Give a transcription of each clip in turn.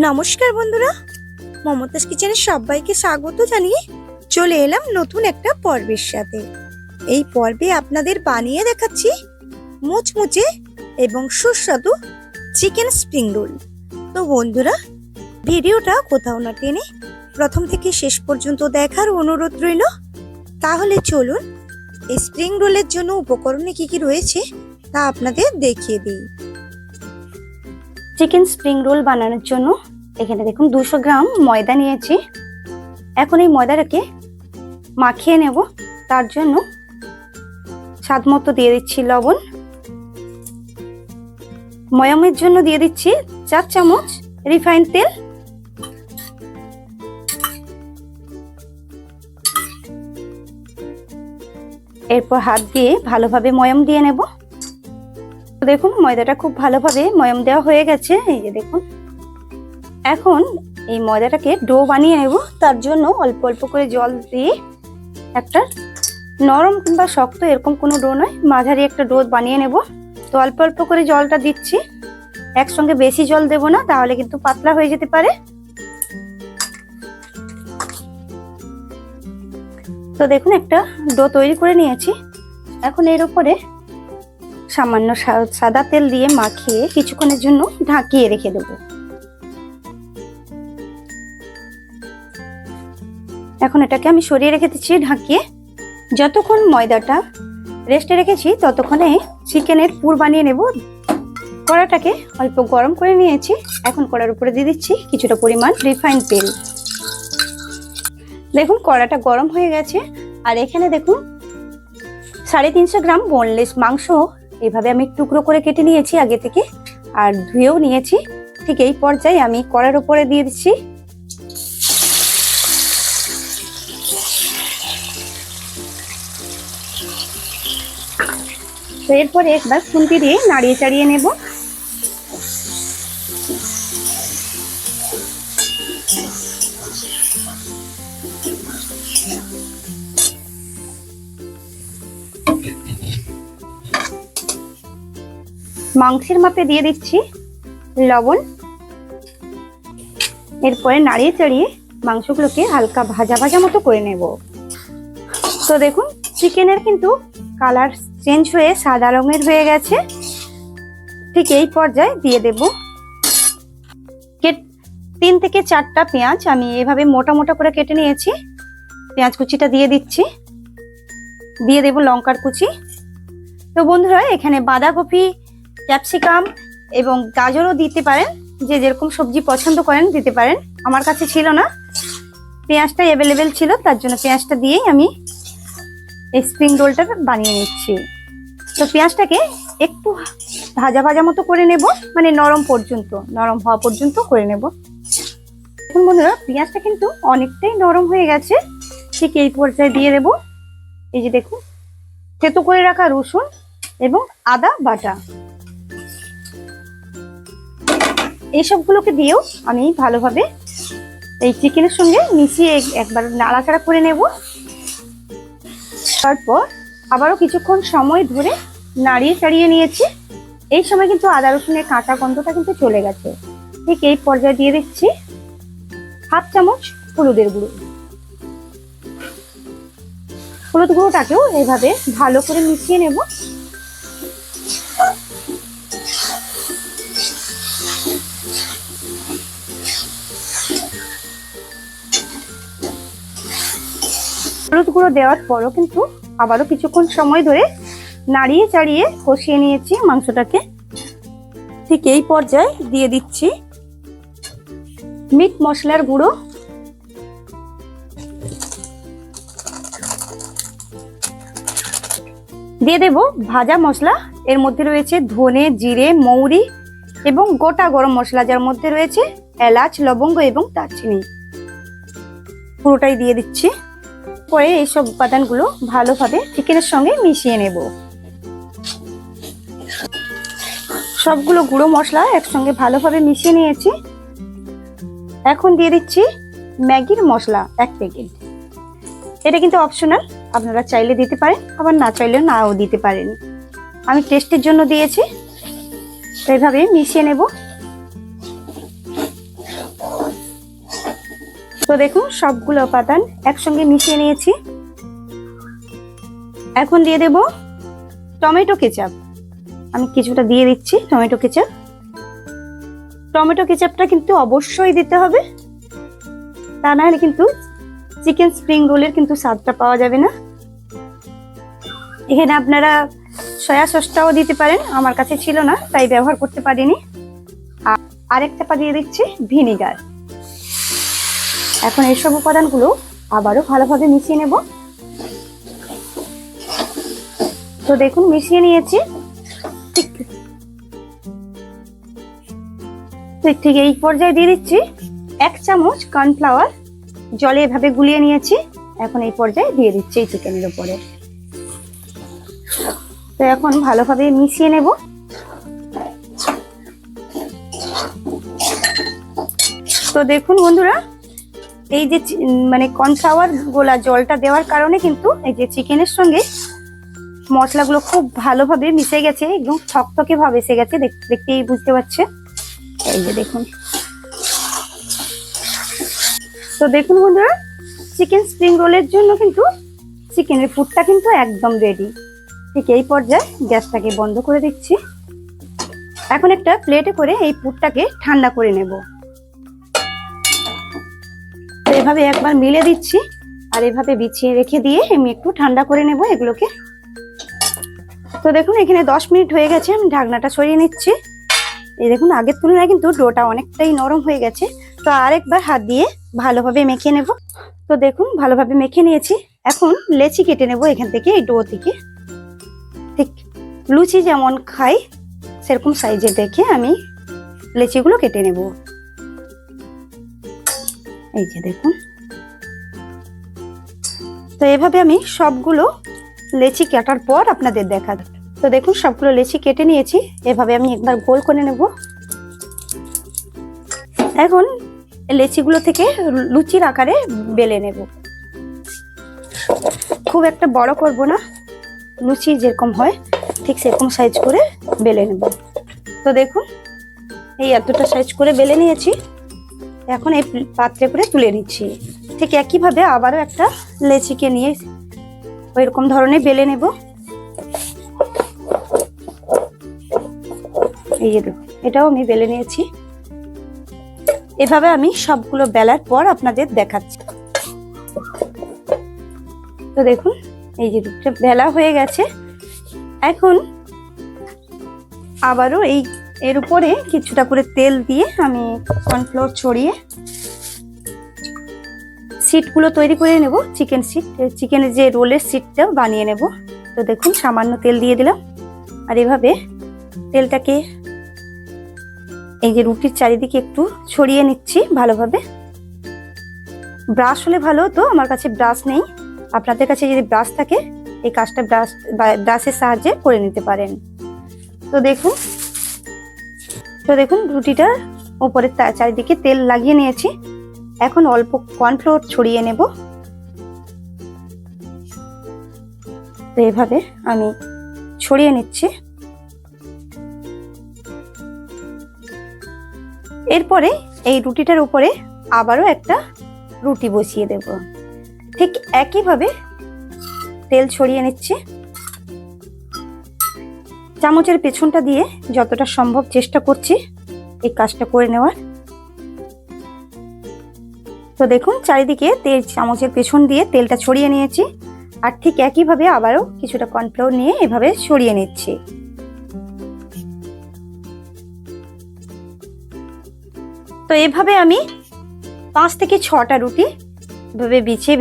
নমস্কার বন্ধুরা, মমতাজ কিচেনে সবাইকে স্বাগত জানিয়ে চলে এলাম নতুন একটা পর্বের সাথে। এই পর্বে আপনাদের বানিয়ে দেখাচ্ছি মুচমুচে এবং সুস্বাদু চিকেন স্প্রিং রোল। তো বন্ধুরা, ভিডিওটা কোথাও না টেনে প্রথম থেকে শেষ পর্যন্ত দেখার অনুরোধ রইল। তাহলে চলুন এই স্প্রিং রোলের জন্য উপকরণে কি কি রয়েছে তা আপনাদের দেখিয়ে দিই। চিকেন স্প্রিং রোল বানানোর জন্য এখানে দেখুন 200 গ্রাম ময়দা নিয়েছি। এখন এই ময়দাটাকে মাখিয়ে নেব। তার জন্য স্বাদ মতো দিয়ে দিচ্ছি লবণ। ময়ামের জন্য দিয়ে দিচ্ছি 4 চামচ রিফাইন তেল। এরপর হাত দিয়ে ভালোভাবে ময়াম দিয়ে নেব। দেখুন ময়দাটা খুব ভালোভাবে ময়াম দেওয়া হয়ে গেছে। এই যে দেখুন, এখন এই ময়দাটাকে ডো বানিয়ে নেব। তার জন্য অল্প অল্প করে জল দিয়ে একটা নরম কিংবা শক্ত এরকম কোনো ডো নয়, মাঝারি একটা ডো বানিয়ে নেব। তো অল্প অল্প করে জলটা দিচ্ছি, একসঙ্গে বেশি জল দেব না, তাহলে কিন্তু পাতলা হয়ে যেতে পারে। তো দেখুন একটা ডো তৈরি করে নিয়েছি। এখন এর উপরে সামান্য সাদা তেল দিয়ে মাখিয়ে কিছুক্ষণের জন্য ঢাকিয়ে রেখে দেবো। এখন এটাকে আমি সরিয়ে রেখে দিচ্ছি ঢাকিয়ে। যতক্ষণ ময়দাটা রেস্টে রেখেছি ততক্ষণে চিকেনের পুর বানিয়ে নেব। কড়াটাকে অল্প গরম করে নিয়েছি। এখন কড়ার উপরে দিয়ে দিচ্ছি কিছুটা পরিমাণ রিফাইন তেল। দেখুন কড়াটা গরম হয়ে গেছে। আর এখানে দেখুন 350 গ্রাম বোনলেস মাংস এভাবে আমি টুকরো করে কেটে নিয়েছি আগে থেকে, আর ধুয়েও নিয়েছি। ঠিক এই পর্যায়ে আমি কড়ার উপরে দিয়ে দিচ্ছি। তো এরপরে একবার খুন্তি দিয়ে নাড়িয়ে চাড়িয়ে নেব। মাংসের মাপে দিয়ে দিচ্ছি লবণ। এরপরে নাড়িয়ে চাড়িয়ে মাংসগুলোকে হালকা ভাজা ভাজা মতো করে নেব। তো দেখুন চিকেনের কিন্তু কালার চেঞ্জ হয়ে সাদা রঙের হয়ে গেছে। ঠিক এই পর্যায়ে দিয়ে দেব 3 থেকে 4টা পেঁয়াজ আমি এভাবে মোটা মোটা করে কেটে নিয়েছি। পেঁয়াজ কুচিটা দিয়ে দিচ্ছি। দিয়ে দেব লঙ্কার কুচি। তো বন্ধুরা, এখানে বাঁধাকপি, ক্যাপসিকাম এবং গাজরও দিতে পারেন, যে যেরকম সবজি পছন্দ করেন দিতে পারেন। আমার কাছে ছিল না, পেঁয়াজটা অ্যাভেলেবেল ছিল, তার জন্য পেঁয়াজটা দিয়েই আমি এই স্প্রিং রোলটা বানিয়ে নিচ্ছি। তো পেঁয়াজটাকে একটু ভাজা ভাজা মতো করে নেব, মানে নরম হওয়া পর্যন্ত করে নেব। এখন বন্ধুরা পেঁয়াজটা কিন্তু অনেকটাই নরম হয়ে গেছে। ঠিক এই পর্যায়ে দিয়ে দেব এই যে দেখুন থেতো করে রাখা রসুন এবং আদা বাটা। এইসবগুলোকে দিয়েও আমি ভালোভাবে এই চিকেনের সঙ্গে মিশিয়ে একবার নাড়াচাড়া করে নেব। তারপর আবারও কিছুক্ষণ সময় ধরে নাড়িয়ে চাড়িয়ে নিয়েছি। এই সময় কিন্তু আদা রসুনের কাঁচা গন্ধটা কিন্তু চলে গেছে। ঠিক এই পর্যায়ে দিয়ে দিচ্ছি 1/2 চামচ হলুদের গুঁড়ো। হলুদ গুঁড়োটাকেও এইভাবে ভালো করে মিশিয়ে নেব। হলুদ গুঁড়ো দেওয়ার পরও কিন্তু আবারও কিছুক্ষণ সময় ধরে নাড়িয়ে চাড়িয়ে কষিয়ে নিয়েছি মাংসটাকে। ঠিক এই পর্যায়ে দিয়ে দিচ্ছি মিট মশলার গুঁড়ো। দিয়ে দেব ভাজা মশলা। এর মধ্যে রয়েছে ধনে, জিরে, মৌরি এবং গোটা গরম মশলা, যার মধ্যে রয়েছে এলাচ, লবঙ্গ এবং দারচিনি। পুরোটাই দিয়ে দিচ্ছি। পরে এইসব উপাদানগুলো ভালোভাবে চিকেনের সঙ্গে মিশিয়ে নেব। সবগুলো গুঁড়ো মশলা একসঙ্গে ভালোভাবে মিশিয়ে নিয়েছি। এখন দিয়ে দিচ্ছি ম্যাগির মশলা 1 প্যাকেট। এটা কিন্তু অপশনাল, আপনারা চাইলে দিতে পারেন, আবার না চাইলে নাও দিতে পারেন। আমি টেস্টের জন্য দিয়েছি। তো এইভাবে মিশিয়ে নেব। তো দেখুন সবগুলো উপাদান একসঙ্গে মিশিয়ে নিয়েছি। এখন দিয়ে দেব টমেটো কেচাপ। আমি কিছুটা দিয়ে দিচ্ছি টমেটো কেচাপ। টমেটো কেচাপটা কিন্তু অবশ্যই দিতে হবে, তা না হলে কিন্তু চিকেন স্প্রিং রোলের কিন্তু স্বাদটা পাওয়া যাবে না। এখানে আপনারা সয়া সসটাও দিতে পারেন, আমার কাছে ছিল না তাই ব্যবহার করতে পারিনি। আরেকটা পা দিয়ে দিচ্ছি ভিনিগার। এখন এইসব উপাদানগুলো আবারও ভালোভাবে মিশিয়ে নেব। তো দেখুন মিশিয়ে নিয়েছি। ঠিক এই পর্যায়ে দিয়ে দিচ্ছি 1 চামচ কর্নফ্লাওয়ার, জলে এভাবে গুলিয়ে নিয়েছি। এখন এই পর্যায়ে দিয়ে দিচ্ছি এই চিকেনের উপরে। তো এখন ভালোভাবে মিশিয়ে নেব। তো দেখুন বন্ধুরা, এই যে মানে কর্নফ্লাওয়ার গোলা জলটা দেওয়ার কারণে কিন্তু এই যে চিকেনের সঙ্গে মশলাগুলো খুব ভালোভাবে মিশে গেছে, একদম থকথকে ভাব এসে গেছে, দেখতেই বুঝতে পারছে। এই যে দেখুন। তো দেখুন বন্ধুরা, চিকেন স্প্রিং রোলের জন্য কিন্তু চিকেনের পুরটা কিন্তু একদম রেডি। ঠিক এই পর্যায়ে গ্যাসটাকে বন্ধ করে দিচ্ছি। এখন একটা প্লেটে করে এই পুরটাকে ঠান্ডা করে নেব। তো এভাবে একবার মিলে দিচ্ছি আর এভাবে বিছিয়ে রেখে দিয়ে আমি একটু ঠান্ডা করে নেব এগুলোকে। তো দেখুন এখানে 10 মিনিট হয়ে গেছে, আমি ঢাকনাটা সরিয়ে নিচ্ছি। এই দেখুন আগের তুলনায় কিন্তু ডোটা অনেকটাই নরম হয়ে গেছে। তো আরেকবার হাত দিয়ে ভালোভাবে মেখে নেব। তো দেখুন ভালোভাবে মেখে নিয়েছি। এখন লেচি কেটে নেব এখান থেকে, এই ডো থেকে। ঠিক লুচি যেমন খাই সেরকম সাইজের দেখে আমি লেচিগুলো কেটে নেব। এই যে দেখুন। তো এভাবে আমি সবগুলো লেচি কাটার পর আপনাদের দেখাবো। তো দেখুন সবগুলো লেচি কেটে নিয়েছি, এভাবে আমি একবার গোল করে নেব। এখন লেচিগুলো থেকে লুচির আকারে বেলে নেব। খুব একটা বড় করব না, লুচি যেরকম হয় ঠিক সেরকম সাইজ করে বেলে নেব। তো দেখুন এই এতটা সাইজ করে বেলে নিয়েছি। এখন এই পাত্রে করে তুলে নিচ্ছি। ঠিক একইভাবে আবারও একটা লেচিকে নিয়ে ওইরকম ধরনের বেলে নেব। এই যে দেখুন এটাও আমি বেলে নিয়েছি। এভাবে আমি সবগুলো বেলার পর আপনাদের দেখাচ্ছি। তো দেখুন এই যে দুটো বেলা হয়ে গেছে। এখন আবারও এর উপরে কিছুটা করে তেল দিয়ে আমি কর্নফ্লোর ছড়িয়ে সিটগুলো তৈরি করে নেব। চিকেন সিট, চিকেনের যে রোলের সিটটা বানিয়ে নেব। তো দেখুন সামান্য তেল দিয়ে দিলাম আর এভাবে তেলটাকে এই যে রুটির চারিদিকে একটু ছড়িয়ে নিচ্ছি ভালোভাবে। ব্রাশ হলে ভালো হতো, আমার কাছে ব্রাশ নেই। আপনাদের কাছে যদি ব্রাশ থাকে এই কাজটা ব্রাশের সাহায্যে করে নিতে পারেন। তো দেখুন রুটিটার উপরে চারিদিকে তেল লাগিয়ে নিয়েছি। এখন অল্প কর্নফ্লোর ছড়িয়ে নেব। তো এভাবে আমি ছড়িয়ে নিচ্ছি। এরপরে এই রুটিটার উপরে আবারও একটা রুটি বসিয়ে দেব। ঠিক একইভাবে তেল ছড়িয়ে নিচ্ছি। চামচের পেছনটা দিয়ে যতটা সম্ভব চেষ্টা করছি এই কাজটা করে নেওয়ার। তো দেখুন চারিদিকে তেল চামচের পেছন দিয়ে তেলটা ছড়িয়ে নিয়েছি আর ঠিক একইভাবে আবারও কিছুটা কর্নফ্লাওয়ার নিয়ে এভাবে ছড়িয়ে নিচ্ছি। তো এভাবে আমি 5 থেকে 6টা রুটি এভাবে বিছিয়ে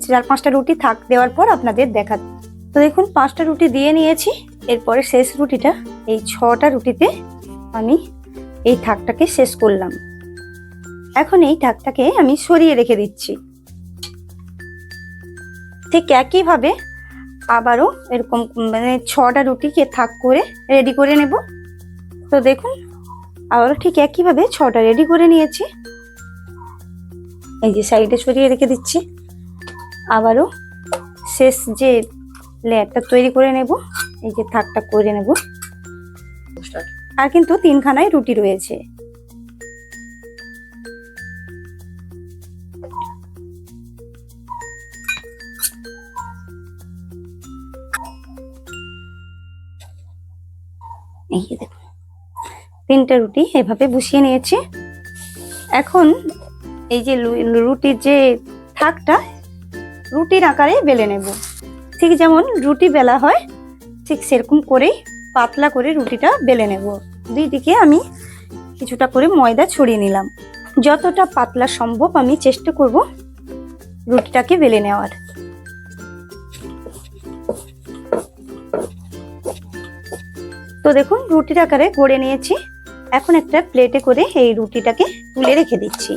4-5টা রুটি থাক দেওয়ার পর আপনাদের দেখা। তো দেখুন 5টা রুটি দিয়ে নিয়েছি। এরপরে শেষ রুটিটা এই 6টা রুটিতে আমি এই থাকটাকে শেষ করলাম। এখন এই থাকটাকে আমি সরিয়ে রেখে দিচ্ছি। ঠিক একইভাবে আবারও এরকম মানে 6টা রুটিকে থাক করে রেডি করে নেব। তো দেখুন আবারও ঠিক একইভাবে 6টা রেডি করে নিয়েছি। এই যে সাইডে সরিয়ে রেখে দিচ্ছি। আবারও শেষ যে লেয়ারটা তৈরি করে নেব, এই যে থাকটা করে নেব। আর কিন্তু 3খানায় রুটি রয়েছে। এই যে দেখুন 3টে রুটি এভাবে বসিয়ে নিয়েছি। এখন এই যে রুটির যে থাকটা রুটির আকারে বেলে নেব। ঠিক যেমন রুটি বেলা হয় ঠিক সেরকম করেই পাতলা করে রুটিটা বেলে নেব। দুই দিকে আমি কিছুটা করে ময়দা ছড়িয়ে নিলাম। যতটা পাতলা সম্ভব আমি চেষ্টা করব রুটিটাকে বেলে নেওয়ার। তো দেখুন রুটির আকারে গড়ে নিয়েছি। এখন একটা প্লেটে করে এই রুটিটাকে তুলে রেখে দিচ্ছি।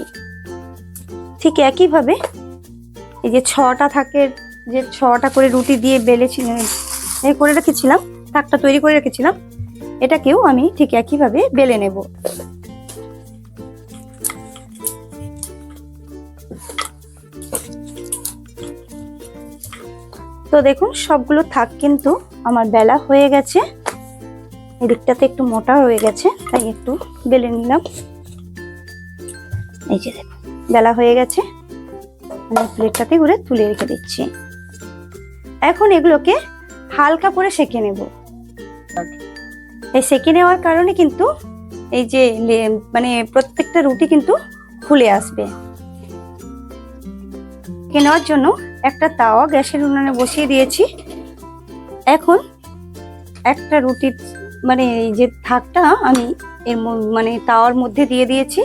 ঠিক একইভাবে এই যে 6টা থাকে, যে 6টা করে রুটি দিয়ে বেলেছি করে রেখেছিলাম, থাকটা তৈরি করে রেখেছিলাম, এটাকেও আমি ঠিক একইভাবে বেলে নেব। তো দেখুন সবগুলো থাক কিন্তু আমার বেলা হয়ে গেছে। এদিকটাতে একটু মোটা হয়ে গেছে তাই একটু বেলে নিলাম। এই যে দেখুন বেলা হয়ে গেছে, আমি প্লেটটাতে করে তুলে রেখে দিচ্ছি। এখন এগুলোকে হালকা করে সেঁকে নেব। এই সেঁকে নেওয়ার কারণে কিন্তু এই যে মানে প্রত্যেকটা রুটি কিন্তু ফুলে আসবে। সেঁকে নেওয়ার জন্য একটা তাওয়া গ্যাসের উনুনে বসিয়ে দিয়েছি। এখন একটা রুটির মানে এই যে থাকটা আমি এর মানে তাওয়ার মধ্যে দিয়ে দিয়েছি।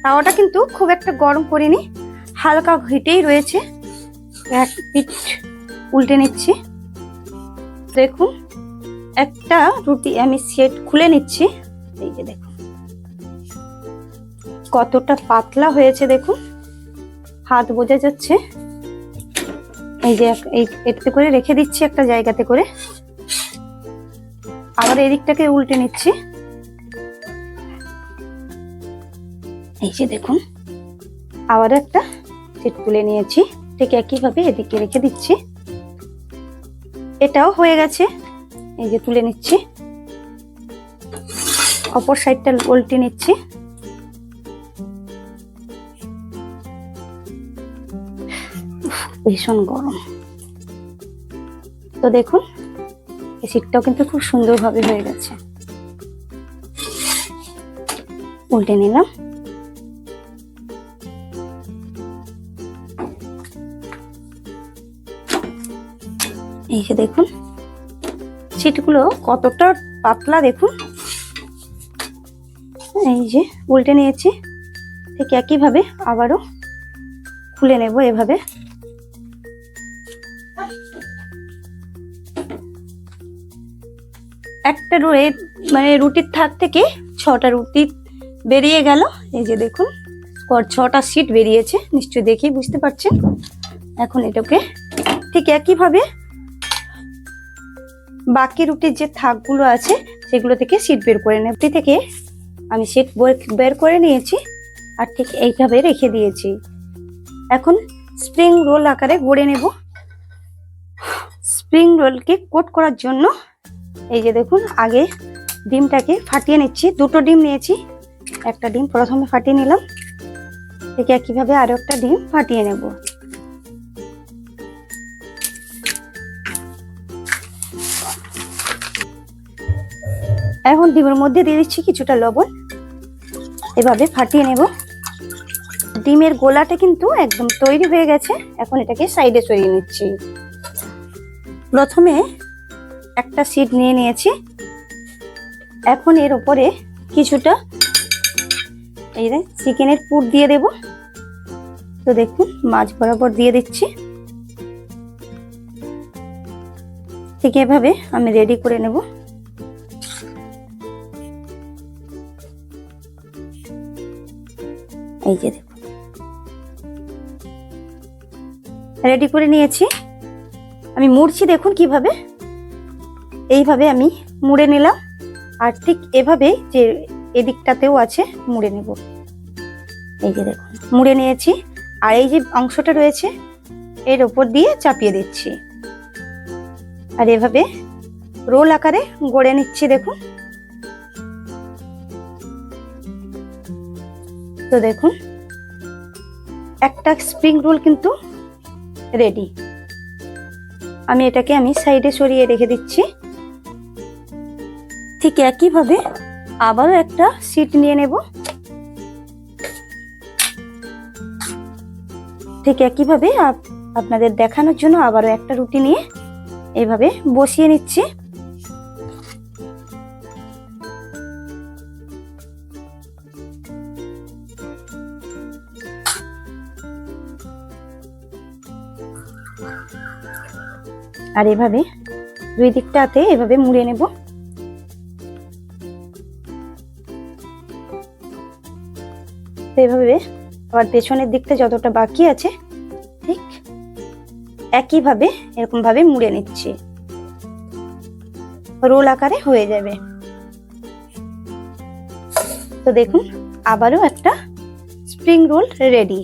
তাওয়াটা কিন্তু খুব একটা গরম করিনি, হালকা হিটেই রয়েছে। এক পিঠ উল্টে নিচ্ছি। দেখুন একটা রুটি আমি সেট খুলে নিচ্ছি। এই যে দেখুন কতটা পাতলা হয়েছে, দেখুন হাত বোঝা যাচ্ছে। এই যে এতে করে রেখে দিচ্ছি একটা জায়গাতে করে। আবার এদিকটাকে উল্টে নিচ্ছি। এই যে দেখুন আবার একটা সেট তুলে নিয়েছি। ঠিক একইভাবে এদিকে রেখে দিচ্ছি। এটাও হয়ে গেছে। এই যে তুলে নিচ্ছি, অপর সাইডটা উল্টে নিচ্ছি। ভীষণ গরম। তো দেখুন এই সিটটাও কিন্তু খুব সুন্দরভাবে হয়ে গেছে। উল্টে নিলাম। এই যে দেখুন সিটগুলো কতটা পাতলা, দেখুন। এই যে উল্টে নিয়েছি। ঠিক একইভাবে আবারও খুলে নেব এভাবে। একটা মানে রুটির থাক থেকে 6টা রুটি বেরিয়ে গেল। এই যে দেখুন 6টা সিট বেরিয়েছে, নিশ্চয়ই দেখেই বুঝতে পারছেন। এখন এটাকে ঠিক একইভাবে বাকি রুটির যে থাকগুলো আছে সেগুলো থেকে সিট বের করে নেব। থেকে আমি সিট বের করে নিয়েছি আর ঠিক এইভাবে রেখে দিয়েছি। এখন স্প্রিং রোল আকারে গড়ে নেব। স্প্রিং রোলকে কোট করার জন্য এই যে দেখুন আগে ডিমটাকে ফাটিয়ে নিচ্ছি। 2টো ডিম নিয়েছি। একটা ডিম প্রথমে ফাটিয়ে নিলাম। ঠিক একইভাবে আরো একটা ডিম ফাটিয়ে নেব। এখন ডিমের মধ্যে দিয়ে দিচ্ছি কিছুটা লবণ। এভাবে ফাটিয়ে নেব। ডিমের গোলাটা কিন্তু একদম তৈরি হয়ে গেছে। এখন এটাকে সাইডে সরিয়ে নিচ্ছি। প্রথমে একটা সিট নিয়ে নিয়েছি। এখন এর উপরে কিছুটা এই যে চিকেনের পুর দিয়ে দেব। তো দেখুন মাছ বরাবর দিয়ে দিচ্ছি। ঠিক এভাবে আমি রেডি করে নেব। এই যে দেখুন রেডি করে নিয়েছি। আমি মুড়ছি, দেখুন কিভাবে। এইভাবে আমি মুড়ে নিলাম। আর ঠিক এভাবে যে এদিকটাতেও আছে মুড়ে নেব। এই যে দেখুন মুড়ে নিয়েছি। আর এই যে অংশটা রয়েছে এর উপর দিয়ে চাপিয়ে দিচ্ছি। আর এভাবে রোল আকারে গড়ে নিচ্ছি, দেখুন। তো দেখুন একটা স্প্রিং রোল কিন্তু রেডি। আমি সাইডে সরিয়ে রেখে দিচ্ছি। ঠিক একইভাবে আবারও একটা শীট নিয়ে নেব। ঠিক একইভাবে আপনাদের দেখানোর জন্য আবারও একটা রুটি নিয়ে এইভাবে বসিয়ে নিচ্ছি। আর এভাবে দুই দিকটাতে এভাবে মুড়ে নেব। এভাবে আবার পেছনের দিকটা যতটা বাকি আছে ঠিক একইভাবে এরকম ভাবে মুড়ে নিচ্ছি, রোল আকারে হয়ে যাবে। তো দেখুন আবারও একটা স্প্রিং রোল রেডি।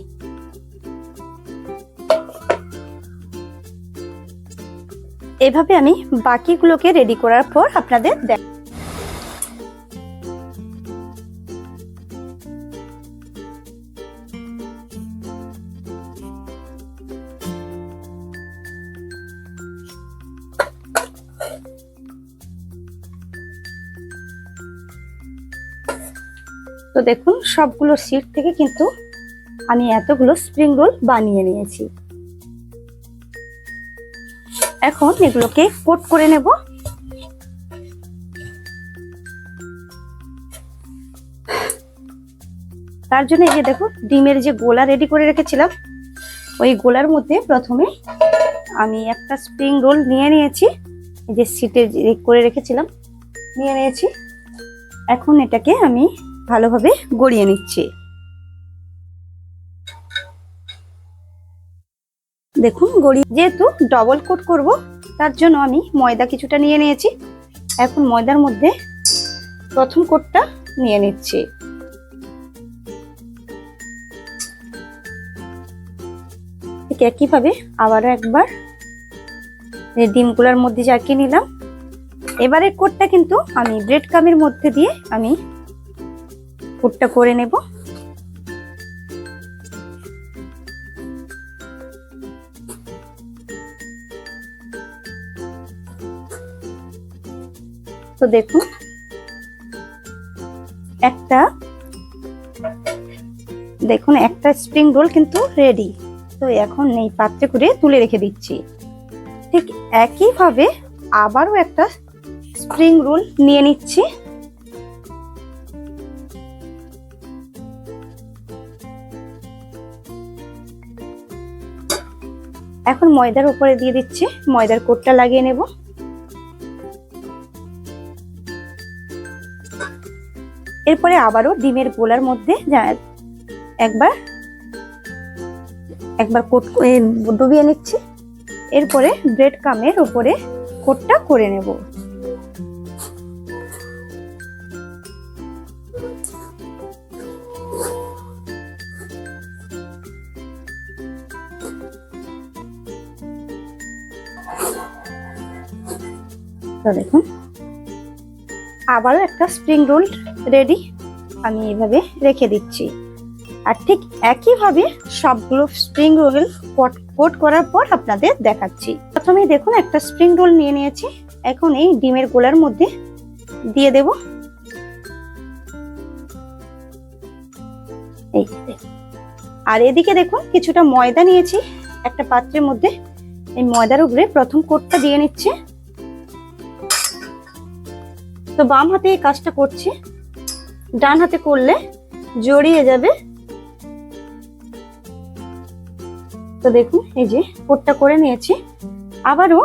এভাবে আমি বাকিগুলোকে রেডি করার পর আপনাদের দেখ। তো দেখুন সবগুলো শীট থেকে কিন্তু আমি এতগুলো স্প্রিং রোল বানিয়ে নিয়েছি। এখন এগুলোকে কোট করে নেব। তার জন্য এই যে দেখো ডিমের যে গোলা রেডি করে রেখেছিলাম, ওই গোলার মধ্যে প্রথমে আমি একটা স্প্রিং রোল নিয়ে নিয়েছি, এই যে শীটে করে রেখেছিলাম নিয়ে নিয়েছি। এখন এটাকে আমি ভালোভাবে গড়িয়ে নিচ্ছি। দেখুন গড়িয়ে, যেহেতু ডবল কোট করব তার জন্য আমি ময়দা কিছুটা নিয়ে নিয়েছি। এখন ময়দার মধ্যে প্রথম কোটটা নিয়ে নিচ্ছি। ঠিক একইভাবে আবারও একবার ডিমগুলোর মধ্যে জাকিয়ে নিলাম। এবারের কোটটা কিন্তু আমি ব্রেড ক্রামের মধ্যে দিয়ে আমি কোটটা করে নেব। তো দেখুন একটা স্প্রিং রোল কিন্তু রেডি। তো এখন এই পাত্রে করে তুলে রেখে দিচ্ছি। ঠিক একইভাবে আবারও একটা স্প্রিং রোল নিয়ে নিচ্ছি। এখন ময়দার উপরে দিয়ে দিচ্ছি, ময়দার কোটটা লাগিয়ে নেব। এরপরে আবারও ডিমের গোলার মধ্যে একবার কোট ডুবিয়ে নিচ্ছি। এরপরে ব্রেড ক্রামের উপরে কোটটা করে নেব। তো দেখুন আবারও একটা স্প্রিং রোল রেডি, আমি এভাবে রেখে দিচ্ছি। আর ঠিক একইভাবে সবগুলো স্প্রিং রোল কোট করার পর আপনাদের দেখাচ্ছি। প্রথমে দেখুন একটা স্প্রিং রোল নিয়ে নিয়েছি। এখন এই ডিমের গোলার মধ্যে দিয়ে দেব। এই আর এদিকে দেখুন কিছুটা ময়দা নিয়েছি একটা পাত্রের মধ্যে। এই ময়দার উপরে প্রথম কোটটা দিয়ে নিচ্ছে। তো বাম হাতে এই কাজটা করছি, ডান হাতে করলে জড়িয়ে যাবে। তো দেখুন এই যে কোটটা করে নিয়েছি। আবারও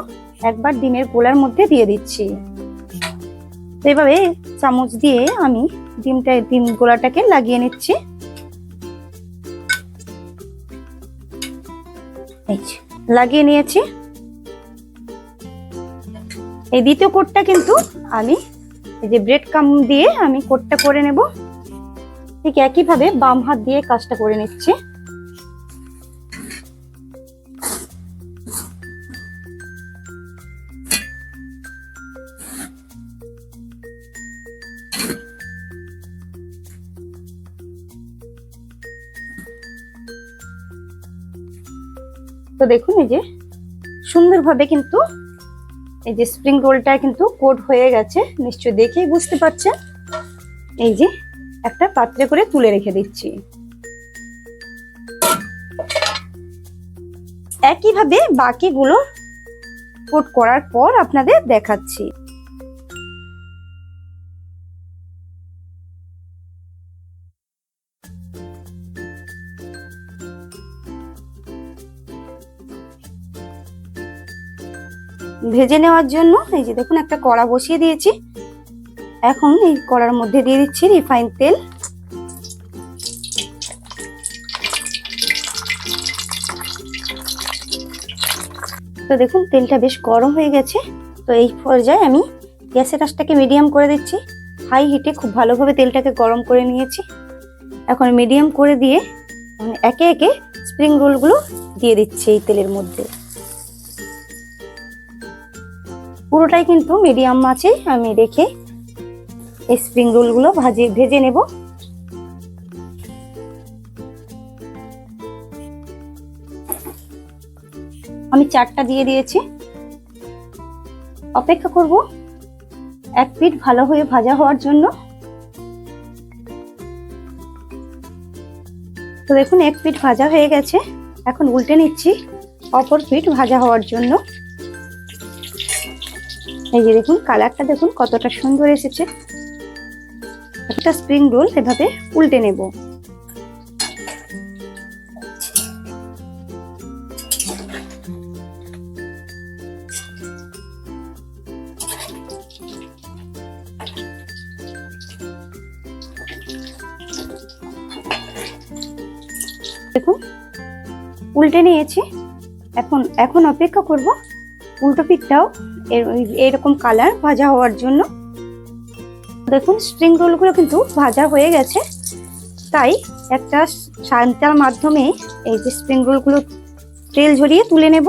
একবার ডিমের গোলার মধ্যে দিয়ে দিচ্ছি। তো এভাবে চামচ দিয়ে আমি ডিম গোলাটাকে লাগিয়ে নিচ্ছি। এই যে লাগিয়ে নিয়েছি। এই দ্বিতীয় কোটটা কিন্তু আমি এই যে ব্রেড ক্রাম্ব দিয়ে আমি কোটটা করে নেব। ঠিক একইভাবে বাম হাত দিয়ে কাজটা করে নিচ্ছি। তো দেখুন এই যে সুন্দরভাবে কিন্তু এই যে স্প্রিং রোলটা কিন্তু কোট হয়ে গেছে, নিশ্চয় দেখেই বুঝতে পারছেন। এই যে একটা পাত্রে করে তুলে রেখে দিচ্ছি। একইভাবে বাকিগুলো কোট করার পর আপনাদের দেখাচ্ছি। ভেজে নেওয়ার জন্য এই যে দেখুন একটা কড়া বসিয়ে দিয়েছি। এখন এই কড়ার মধ্যে দিয়ে দিচ্ছি রিফাইন তেল। তো দেখুন তেলটা বেশ গরম হয়ে গেছে। তো এই পর্যায়ে আমি গ্যাসের আঁচটাকে মিডিয়াম করে দিচ্ছি। হাই হিটে খুব ভালোভাবে তেলটাকে গরম করে নিয়েছি। এখন মিডিয়াম করে দিয়ে একে একে স্প্রিং রোলগুলো দিয়ে দিচ্ছি এই তেলের মধ্যে। পুরোটাই কিন্তু মিডিয়াম আঁচে আমি রেখে এই স্প্রিং রোলগুলো ভেজে নেব। আমি 4টা দিয়ে দিয়েছি। অপেক্ষা করব এক পিঠ ভালো হয়ে ভাজা হওয়ার জন্য। তো দেখুন এক পিঠ ভাজা হয়ে গেছে। এখন উল্টে নিচ্ছি অপর পিঠ ভাজা হওয়ার জন্য। এই যে দেখুন কালারটা দেখুন কতটা সুন্দর এসেছে। একটা স্প্রিং রোল এভাবে উল্টে নেব। দেখুন উল্টে নিয়েছি। এখন অপেক্ষা করব উল্টো পিঠটাও এরকম কালার ভাজা হওয়ার জন্য। দেখুন স্প্রিং রোলগুলো কিন্তু ভাজা হয়ে গেছে, তাই একটা ছাঁচার মাধ্যমে এই যে স্প্রিং রোলগুলো তেল ঝরিয়ে তুলে নেব।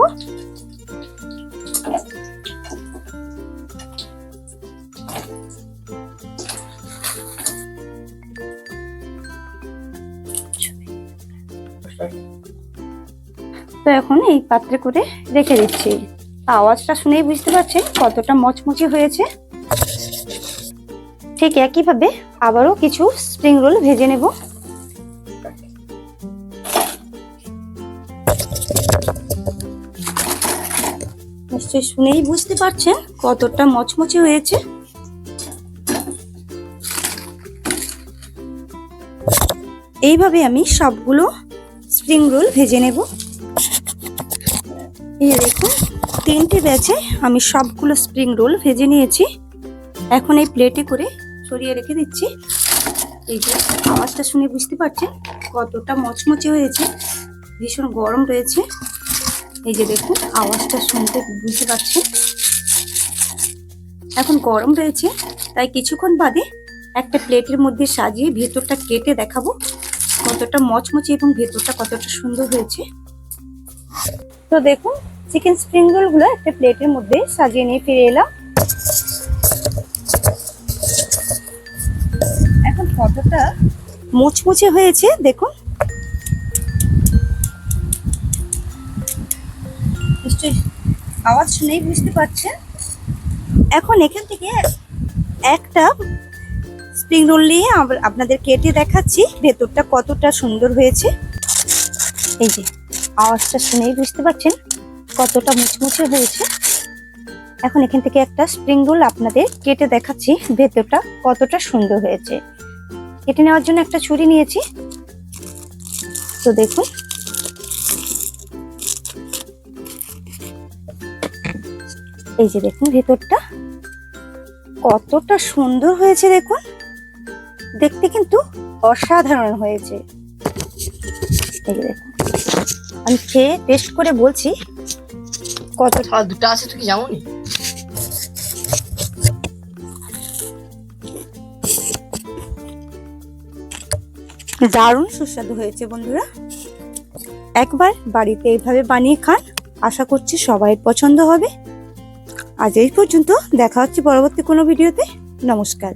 তো এখন এই পাত্রে করে রেখে দিচ্ছি। আওয়াজটা শুনেই বুঝতে পারছেন কতটা মচমচে হয়েছে। ঠিক একইভাবে আবারও কিছু স্প্রিং রোল ভেজে নেব। নিশ্চয়ই শুনেই বুঝতে পারছেন কতটা মচমচে হয়েছে। এইভাবে আমি সবগুলো স্প্রিং রোল ভেজে নেব। এই দেখুন 3টে ব্যাচে আমি সবগুলো স্প্রিং রোল ভেজে নিয়েছি। এখন এই প্লেটে করে সরিয়ে রেখে দিচ্ছি। এই যে আওয়াজটা শুনে বুঝতে পারছেন কতটা মচমচে হয়েছে, ভীষণ গরম রয়েছে। এই যে দেখুন আওয়াজটা শুনতে বুঝতে পারছেন। এখন গরম রয়েছে, তাই কিছুক্ষণ বাদে একটা প্লেটের মধ্যে সাজিয়ে ভেতরটা কেটে দেখাবো কতটা মচমচে এবং ভেতরটা কতটা সুন্দর হয়েছে। তো দেখুন চিকেন স্প্রিং রোল গুলো একটা প্লেটের মধ্যে সাজিয়ে নিয়ে ফিরে এলাম। এখন কতটা মুচমুচে হয়েছে দেখুন। নিশ্চয়ই আওয়াজ শুনেই বুঝতে পারছেন। এখন এখান থেকে একটা স্প্রিং রোল নিয়ে আপনাদের কেটে দেখাচ্ছি ভেতরটা কতটা সুন্দর হয়েছে। এই যে আওয়াজটা শুনেই বুঝতে পারছেন কতটা মুচমুচে হয়েছে। এখন এখান থেকে একটা স্প্রিং রোল আপনাদের কেটে দেখাচ্ছি ভেতরটা কতটা সুন্দর হয়েছে। কেটে নেওয়ার জন্য একটা ছুরি নিয়েছি। তো দেখুন এই যে দেখুন ভেতরটা কতটা সুন্দর হয়েছে। দেখুন দেখতে কিন্তু অসাধারণ হয়েছে। এই যে দেখুন আমি খেয়ে টেস্ট করে বলছি কতটা। দুটো আছে তুই যেমনই দারুণ সুস্বাদু হয়েছে বন্ধুরা। একবার বাড়িতে এইভাবে বানিয়ে খান, আশা করছি সবাই পছন্দ হবে। আজ এই পর্যন্ত, দেখা হচ্ছে পরবর্তী কোনো ভিডিওতে। নমস্কার।